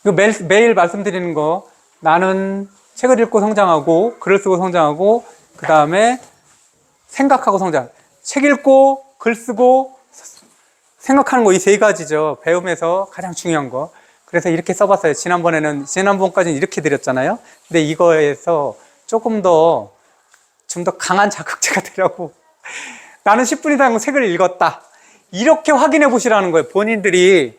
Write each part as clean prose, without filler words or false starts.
이거 매일 말씀드리는 거, 나는 책을 읽고 성장하고, 글을 쓰고 성장하고, 그 다음에 생각하고 성장. 책 읽고, 글 쓰고, 생각하는 거 이 세 가지죠. 배움에서 가장 중요한 거. 그래서 이렇게 써봤어요. 지난번까지는 이렇게 드렸잖아요. 근데 이거에서 조금 더, 좀 더 강한 자극제가 되라고. 나는 10분 이상 책을 읽었다. 이렇게 확인해 보시라는 거예요. 본인들이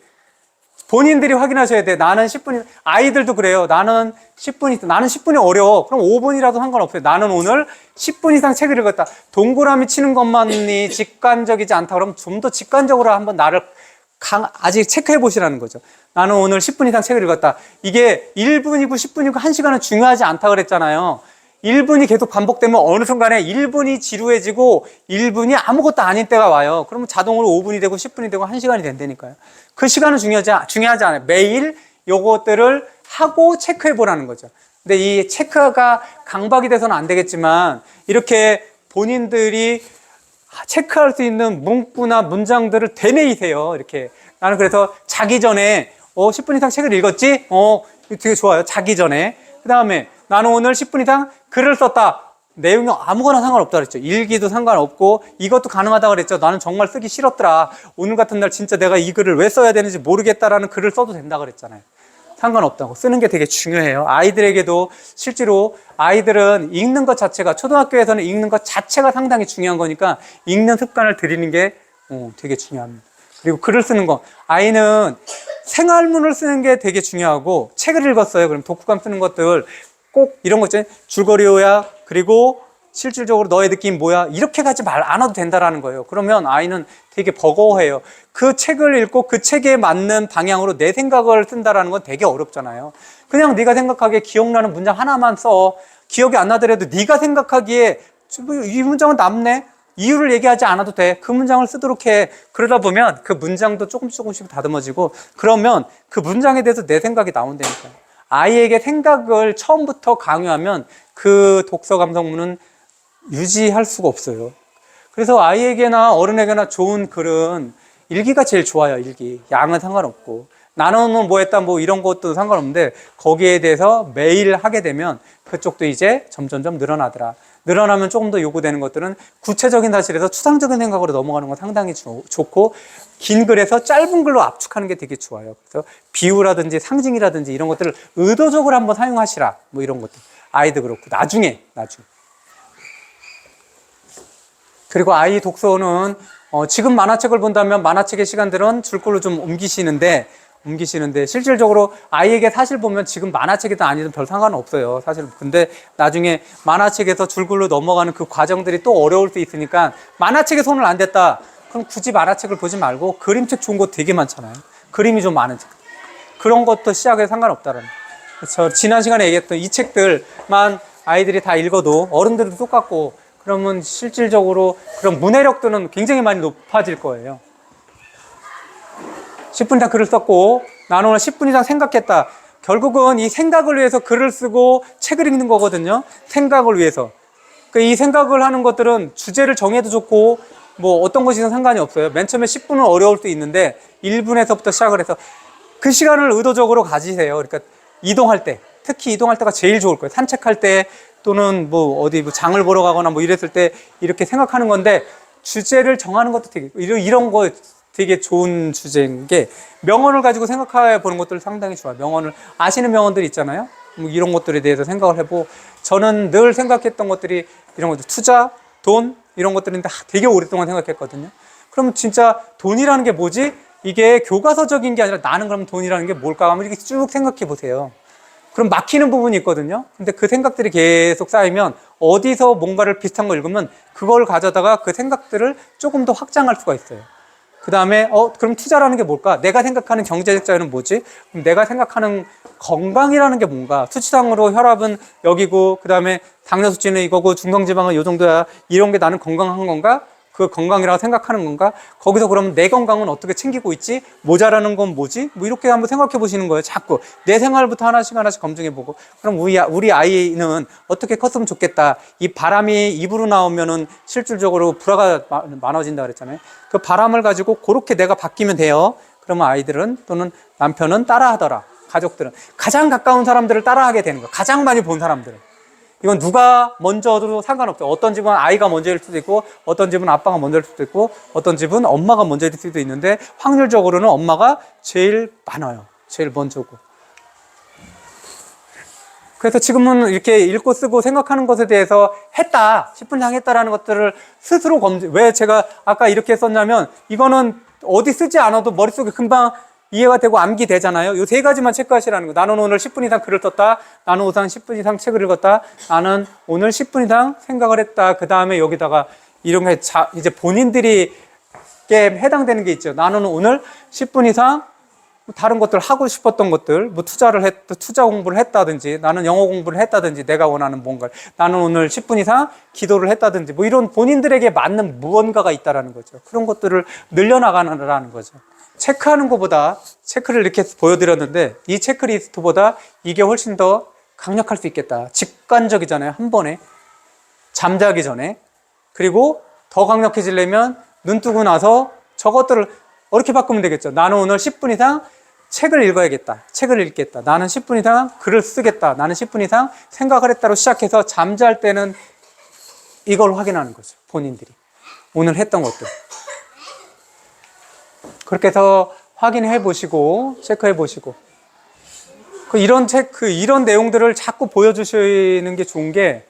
확인하셔야 돼. 나는 10분, 아이들도 그래요. 나는 10분이 어려워. 그럼 5분이라도 상관없어요. 나는 오늘 10분 이상 책을 읽었다. 동그라미 치는 것만이 직관적이지 않다. 그러면 좀 더 직관적으로 한번 나를 아직 체크해 보시라는 거죠. 나는 오늘 10분 이상 책을 읽었다. 이게 1분이고 10분이고 1시간은 중요하지 않다 그랬잖아요. 1분이 계속 반복되면 어느 순간에 1분이 지루해지고 1분이 아무것도 아닌 때가 와요. 그러면 자동으로 5분이 되고 10분이 되고 1시간이 된다니까요. 그 시간은 중요하지 않아요. 매일 요것들을 하고 체크해 보라는 거죠. 근데 이 체크가 강박이 돼서는 안 되겠지만 이렇게 본인들이 체크할 수 있는 문구나 문장들을 되뇌이세요. 이렇게. 나는 그래서 자기 전에 10분 이상 책을 읽었지? 되게 좋아요. 자기 전에. 그 다음에 나는 오늘 10분 이상 글을 썼다. 내용이 아무거나 상관없다 그랬죠. 일기도 상관없고 이것도 가능하다 그랬죠. 나는 정말 쓰기 싫었더라. 오늘 같은 날 진짜 내가 이 글을 왜 써야 되는지 모르겠다라는 글을 써도 된다 그랬잖아요. 상관없다고. 쓰는 게 되게 중요해요. 아이들에게도 실제로 아이들은 읽는 것 자체가, 초등학교에서는 읽는 것 자체가 상당히 중요한 거니까 읽는 습관을 들이는 게 되게 중요합니다. 그리고 글을 쓰는 거, 아이는 생활문을 쓰는 게 되게 중요하고, 책을 읽었어요. 그럼 독후감 쓰는 것들 꼭 이런 거 있잖아요. 줄거리야, 그리고 실질적으로 너의 느낌 뭐야, 이렇게 가지 안 와도 된다라는 거예요. 그러면 아이는 되게 버거워해요. 그 책을 읽고 그 책에 맞는 방향으로 내 생각을 쓴다라는 건 되게 어렵잖아요. 그냥 네가 생각하기에 기억나는 문장 하나만 써. 기억이 안 나더라도 네가 생각하기에 이 문장은 남네, 이유를 얘기하지 않아도 돼. 그 문장을 쓰도록 해. 그러다 보면 그 문장도 조금씩 다듬어지고, 그러면 그 문장에 대해서 내 생각이 나온다니까요. 아이에게 생각을 처음부터 강요하면 그 독서 감성문은 유지할 수가 없어요. 그래서 아이에게나 어른에게나 좋은 글은 일기가 제일 좋아요. 일기. 양은 상관없고. 나는 뭐 했다 뭐 이런 것도 상관없는데, 거기에 대해서 매일 하게 되면 그쪽도 이제 점점점 늘어나더라. 늘어나면 조금 더 요구되는 것들은 구체적인 사실에서 추상적인 생각으로 넘어가는 건 상당히 좋고, 긴 글에서 짧은 글로 압축하는 게 되게 좋아요. 그래서 비유라든지 상징이라든지 이런 것들을 의도적으로 한번 사용하시라. 뭐 이런 것들. 아이도 그렇고 나중에. 그리고 아이 독서는 지금 만화책을 본다면 만화책의 시간들은 줄글로 좀 옮기시는데 실질적으로 아이에게 사실 보면 지금 만화책이든 아니든 별 상관은 없어요. 사실. 근데 나중에 만화책에서 줄글로 넘어가는 그 과정들이 또 어려울 수 있으니까, 만화책에 손을 안 댔다. 그럼 굳이 만화책을 보지 말고 그림책 좋은 거 되게 많잖아요. 그림이 좀 많은 책. 그런 것도 시작에 상관없다라는. 그래서 지난 시간에 얘기했던 이 책들만 아이들이 다 읽어도 어른들도 똑같고, 그러면 실질적으로 그런 문해력도는 굉장히 많이 높아질 거예요. 10분 이상 글을 썼고, 나는 오늘 10분 이상 생각했다. 결국은 이 생각을 위해서 글을 쓰고 책을 읽는 거거든요. 생각을 위해서. 이 생각을 하는 것들은 주제를 정해도 좋고, 뭐 어떤 것이든 상관이 없어요. 맨 처음에 10분은 어려울 수 있는데 1분에서부터 시작을 해서 그 시간을 의도적으로 가지세요. 그러니까 이동할 때, 특히 이동할 때가 제일 좋을 거예요. 산책할 때 또는 뭐 어디 뭐 장을 보러 가거나 뭐 이랬을 때 이렇게 생각하는 건데, 주제를 정하는 것도 되게, 이런 거 되게 좋은 주제인 게, 명언을 가지고 생각해 보는 것들 상당히 좋아요. 명언을, 아시는 명언들 있잖아요. 뭐 이런 것들에 대해서 생각을 해보고, 저는 늘 생각했던 것들이 이런 것들, 투자, 돈, 이런 것들인데 되게 오랫동안 생각했거든요. 그럼 진짜 돈이라는 게 뭐지? 이게 교과서적인 게 아니라 나는 그럼 돈이라는 게 뭘까? 한번 이렇게 쭉 생각해 보세요. 그럼 막히는 부분이 있거든요. 근데 그 생각들이 계속 쌓이면 어디서 뭔가를 비슷한 거 읽으면 그걸 가져다가 그 생각들을 조금 더 확장할 수가 있어요. 그 다음에 그럼 투자라는 게 뭘까? 내가 생각하는 경제적 자유는 뭐지? 그럼 내가 생각하는 건강이라는 게 뭔가? 수치상으로 혈압은 여기고, 그 다음에 당뇨 수치는 이거고, 중성지방은 요 정도야. 이런 게 나는 건강한 건가? 그 건강이라고 생각하는 건가? 거기서 그러면 내 건강은 어떻게 챙기고 있지? 모자라는 건 뭐지? 뭐 이렇게 한번 생각해 보시는 거예요. 자꾸 내 생활부터 하나씩 검증해 보고, 그럼 우리 아이는 어떻게 컸으면 좋겠다. 이 바람이 입으로 나오면은 실질적으로 불화가 많아진다 그랬잖아요. 그 바람을 가지고 그렇게 내가 바뀌면 돼요. 그러면 아이들은 또는 남편은 따라하더라. 가족들은 가장 가까운 사람들을 따라하게 되는 거예요. 가장 많이 본 사람들은. 이건 누가 먼저도 상관없죠. 어떤 집은 아이가 먼저일 수도 있고, 어떤 집은 아빠가 먼저일 수도 있고, 어떤 집은 엄마가 먼저일 수도 있는데, 확률적으로는 엄마가 제일 많아요. 제일 먼저고. 그래서 지금은 이렇게 읽고 쓰고 생각하는 것에 대해서 했다, 10분 이상 했다라는 것들을 스스로 왜 제가 아까 이렇게 썼냐면, 이거는 어디 쓰지 않아도 머릿속에 금방 이해가 되고 암기되잖아요. 이 세 가지만 체크하시라는 거. 나는 오늘 10분 이상 글을 썼다. 나는 오늘 10분 이상 책을 읽었다. 나는 오늘 10분 이상 생각을 했다. 그 다음에 여기다가 이런 게 이제 본인들이 해당되는 게 있죠. 나는 오늘 10분 이상 다른 것들 하고 싶었던 것들, 뭐 투자 공부를 했다든지, 나는 영어 공부를 했다든지, 내가 원하는 뭔가를, 나는 오늘 10분 이상 기도를 했다든지, 뭐 이런 본인들에게 맞는 무언가가 있다라는 거죠. 그런 것들을 늘려나가라는 거죠. 체크하는 것보다, 체크를 이렇게 보여드렸는데, 이 체크리스트보다 이게 훨씬 더 강력할 수 있겠다. 직관적이잖아요. 한 번에. 잠자기 전에. 그리고 더 강력해지려면 눈 뜨고 나서 저것들을 이렇게 바꾸면 되겠죠. 나는 오늘 10분 이상 책을 읽어야겠다. 책을 읽겠다. 나는 10분 이상 글을 쓰겠다. 나는 10분 이상 생각을 했다로 시작해서 잠잘 때는 이걸 확인하는 거죠. 본인들이. 오늘 했던 것들. 그렇게 해서 확인해 보시고, 체크해 보시고. 이런 내용들을 자꾸 보여주시는 게 좋은 게,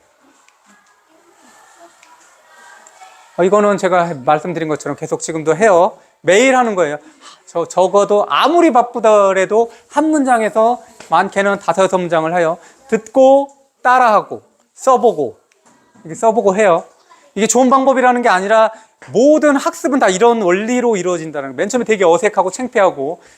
이거는 제가 말씀드린 것처럼 계속 지금도 해요. 매일 하는 거예요. 적어도 아무리 바쁘더라도 한 문장에서 많게는 5-6문장을 해요. 듣고, 따라하고, 써보고, 이렇게 써보고 해요. 이게 좋은 방법이라는 게 아니라 모든 학습은 다 이런 원리로 이루어진다는 거예요. 맨 처음에 되게 어색하고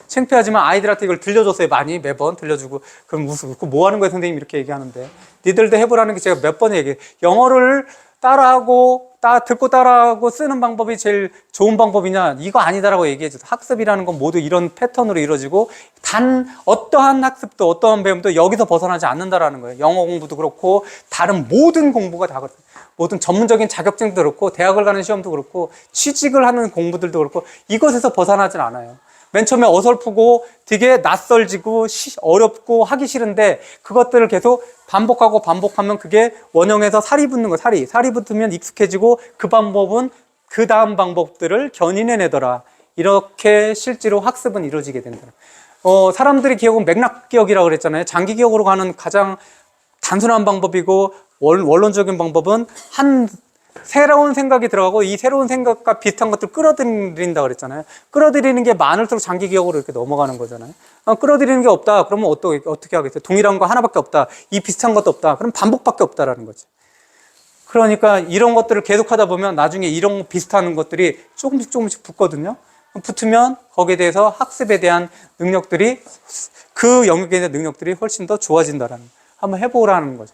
창피하지만 아이들한테 이걸 들려줬어요. 많이 매번 들려주고. 그럼 뭐 하는 거야 선생님 이렇게 얘기하는데, 니들도 해보라는 게 제가 몇 번 얘기해요. 영어를 따라하고 듣고 따라하고 쓰는 방법이 제일 좋은 방법이냐, 이거 아니다라고 얘기해줘서, 학습이라는 건 모두 이런 패턴으로 이루어지고 단 어떠한 학습도 어떠한 배움도 여기서 벗어나지 않는다라는 거예요. 영어 공부도 그렇고 다른 모든 공부가 다 그렇고, 모든 전문적인 자격증도 그렇고 대학을 가는 시험도 그렇고 취직을 하는 공부들도 그렇고 이것에서 벗어나진 않아요. 맨 처음에 어설프고 되게 낯설지고 어렵고 하기 싫은데 그것들을 계속 반복하면 그게 원형에서 살이 붙는 거. 살이 붙으면 익숙해지고 그 방법은 그 다음 방법들을 견인해내더라. 이렇게 실제로 학습은 이루어지게 된다. 사람들이 기억은 맥락 기억이라고 그랬잖아요. 장기 기억으로 가는 가장 단순한 방법이고 원론적인 방법은 새로운 생각이 들어가고 이 새로운 생각과 비슷한 것들 끌어들인다 그랬잖아요. 끌어들이는 게 많을수록 장기 기억으로 이렇게 넘어가는 거잖아요. 끌어들이는 게 없다. 그러면 어떻게 하겠어요? 동일한 거 하나밖에 없다. 이 비슷한 것도 없다. 그럼 반복밖에 없다라는 거죠. 그러니까 이런 것들을 계속 하다 보면 나중에 이런 비슷한 것들이 조금씩 붙거든요. 붙으면 거기에 대해서 학습에 대한 능력들이, 그 영역에 대한 능력들이 훨씬 더 좋아진다라는 거. 한번 해보라는 거죠.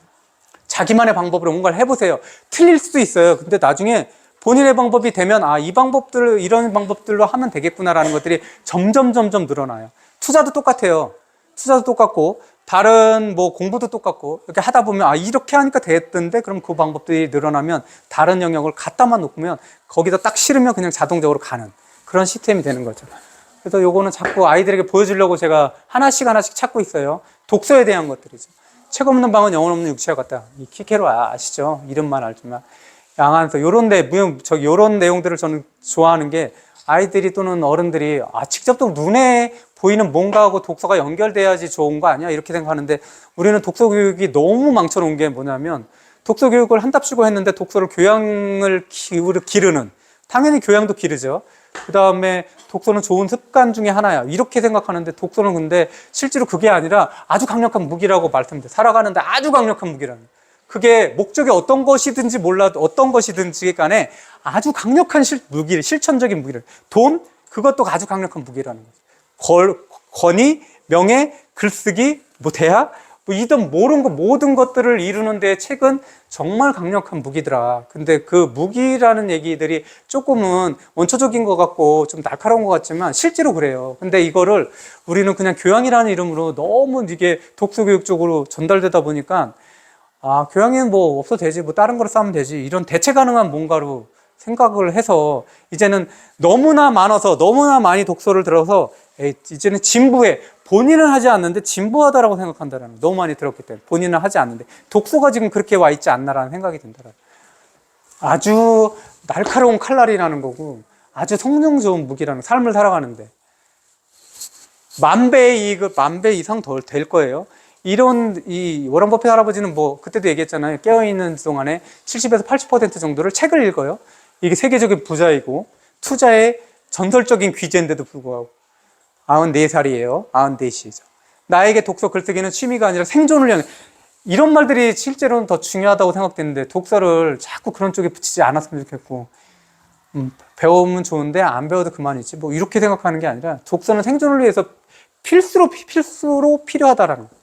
자기만의 방법으로 뭔가를 해보세요. 틀릴 수도 있어요. 근데 나중에 본인의 방법이 되면 이런 방법들로 하면 되겠구나라는 것들이 점점 늘어나요. 투자도 똑같아요. 투자도 똑같고 다른 공부도 똑같고 이렇게 하다 보면 이렇게 하니까 됐던데, 그럼 그 방법들이 늘어나면 다른 영역을 갖다만 놓으면 거기다 딱 실으면 그냥 자동적으로 가는 그런 시스템이 되는 거죠. 그래서 요거는 자꾸 아이들에게 보여주려고 제가 하나씩 찾고 있어요. 독서에 대한 것들이죠. 책 없는 방은 영혼 없는 육체와 같다. 이 키케로 아시죠? 이름만 알지만. 양안서. 요런 내용들을 저는 좋아하는 게, 아이들이 또는 어른들이 직접적으로 눈에 보이는 뭔가하고 독서가 연결돼야지 좋은 거 아니야? 이렇게 생각하는데, 우리는 독서 교육이 너무 망쳐놓은 게 뭐냐면, 독서 교육을 한답시고 했는데 독서를 교양을 기르는, 당연히 교양도 기르죠. 그 다음에 독서는 좋은 습관 중에 하나야. 이렇게 생각하는데, 독서는 근데 실제로 그게 아니라 아주 강력한 무기라고 말씀드려요. 살아가는데 아주 강력한 무기라는 거예요. 그게 목적이 어떤 것이든지 몰라도, 어떤 것이든지 간에 아주 강력한 실천적인 무기를. 돈? 그것도 아주 강력한 무기라는 거죠. 권위, 명예, 글쓰기, 대학? 모든 것들을 이루는데 책은 정말 강력한 무기더라. 근데 그 무기라는 얘기들이 조금은 원초적인 것 같고 좀 날카로운 것 같지만 실제로 그래요. 근데 이거를 우리는 그냥 교양이라는 이름으로 너무 이게 독서교육 쪽으로 전달되다 보니까 교양에는 없어도 되지, 다른 거로 싸면 되지, 이런 대체 가능한 뭔가로 생각을 해서 이제는 너무나 많이 독서를 들어서 에이, 이제는 진부해. 본인은 하지 않는데 진부하다라고 생각한다라는 거. 너무 많이 들었기 때문에 본인은 하지 않는데 독소가 지금 그렇게 와 있지 않나라는 생각이 든다라는 거. 아주 날카로운 칼날이라는 거고 아주 성능 좋은 무기라는 거. 삶을 살아가는데 10,000배의 이익을 10,000배 이상 더 될 거예요. 이런 이 워런 버핏 할아버지는 뭐 그때도 얘기했잖아요. 깨어있는 동안에 70에서 80% 정도를 책을 읽어요. 이게 세계적인 부자이고 투자의 전설적인 귀재인데도 불구하고 94살이에요. 94이죠. 나에게 독서 글쓰기는 취미가 아니라 생존을 향해. 이런 말들이 실제로는 더 중요하다고 생각되는데 독서를 자꾸 그런 쪽에 붙이지 않았으면 좋겠고 배우면 좋은데 안 배워도 그만이지 뭐 이렇게 생각하는 게 아니라 독서는 생존을 위해서 필수로 필요하다라는 거예요.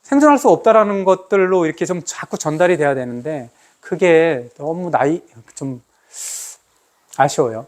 생존할 수 없다라는 것들로 이렇게 좀 자꾸 전달이 돼야 되는데 그게 너무 좀 아쉬워요.